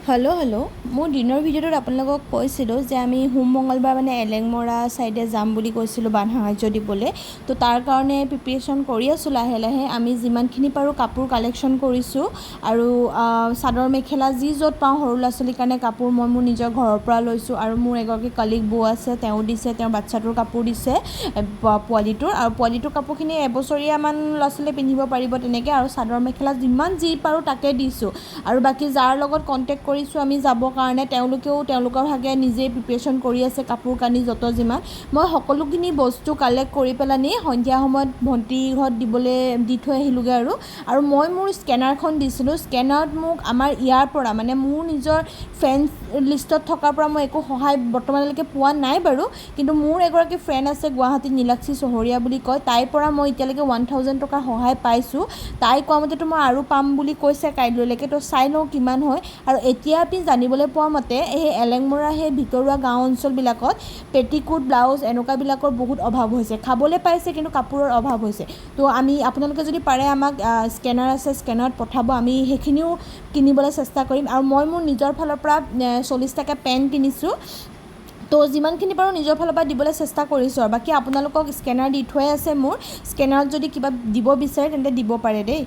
Hello' মোৰ দিনৰ ভিডিঅ'টোত আপোনালোকক কৈছিলোঁ যে আমি মঙলবাৰ মানে এলেংমৰা ছাইডে যাম বুলি কৈছিলোঁ বান সাহাৰ্য দিবলৈ। তো তাৰ কাৰণে প্ৰিপেৰেশ্যন কৰি আছোঁ লাহে লাহে। আমি যিমানখিনি পাৰোঁ কাপোৰ কালেকশ্যন কৰিছোঁ আৰু চাদৰ মেখেলা যি য'ত পাওঁ সৰু ল'ৰা ছোৱালীৰ কাৰণে কাপোৰ মই মোৰ নিজৰ ঘৰৰ পৰা লৈছোঁ আৰু মোৰ এগৰাকী কলিগ বৌ আছে, তেওঁ দিছে, তেওঁৰ বাচ্ছাটোৰ কাপোৰ দিছে পোৱালিটোৰ। আৰু পোৱালিটোৰ কাপোৰখিনি এবছৰীয়ামান ল'ৰা ছোৱালীয়ে পিন্ধিব পাৰিব তেনেকৈ, আৰু চাদৰ মেখেলা যিমান যি পাৰোঁ তাকে দিছোঁ। আৰু বাকী যাৰ লগত কণ্টেক্ট কৰিছোঁ আমি যাবৰ কাৰণে তেওঁলোকেও তেওঁলোকৰ ভাগে নিজেই প্ৰিপেৰেশ্যন কৰি আছে কাপোৰ কানি যত যিমান। মই সকলোখিনি বস্তু কালেক্ট কৰি পেলানি সন্ধিয়া সময়ত ভণ্টিৰ ঘৰত দি থৈ আহিলোঁগৈ। আৰু মই মোৰ স্কেনাৰখন দিছিলোঁ। স্কেনাৰত মোক আমাৰ ইয়াৰ পৰা মানে মোৰ নিজৰ ফ্ৰেণ্ডছ লিষ্টত থকাৰ পৰা মই একো সহায় বৰ্তমানলৈকে পোৱা নাই বাৰু, কিন্তু মোৰ এগৰাকী ফ্ৰেণ্ড আছে গুৱাহাটীত, নীলাক্ষী চহৰীয়া বুলি কয়, তাইৰ পৰা মই এতিয়ালৈকে 1000 টকাৰ সহায় পাইছোঁ। তাই কোৱা মতেতো মই আৰু পাম বুলি কৈছে কাইলৈলৈকে, তো চাই লওঁ কিমান হয়। আৰু এতিয়া আমি জানিবলৈ পোৱা মতে সেই এলেংমৰা সেই ভিতৰুৱা গাঁও অঞ্চলবিলাকত পেটিকোট ব্লাউজ এনেকুৱাবিলাকৰ বহুত অভাৱ হৈছে। খাবলৈ পাইছে কিন্তু কাপোৰৰ অভাৱ হৈছে। তো আপোনালোকে যদি পাৰে আমাক স্কেনাৰ আছে, স্কেনাৰত পঠাব, আমি সেইখিনিও কিনিবলৈ চেষ্টা কৰিম। আৰু মই মোৰ নিজৰ ফালৰ পৰা 40 টকা পেন কিনিছোঁ। তো যিমানখিনি পাৰোঁ নিজৰ ফালৰ পৰা দিবলৈ চেষ্টা কৰিছোঁ। আৰু বাকী আপোনালোকক স্কেনাৰ দি থোৱাই আছে মোৰ। স্কেনাৰত যদি কিবা দিব বিচাৰে তেন্তে দিব পাৰে দেই।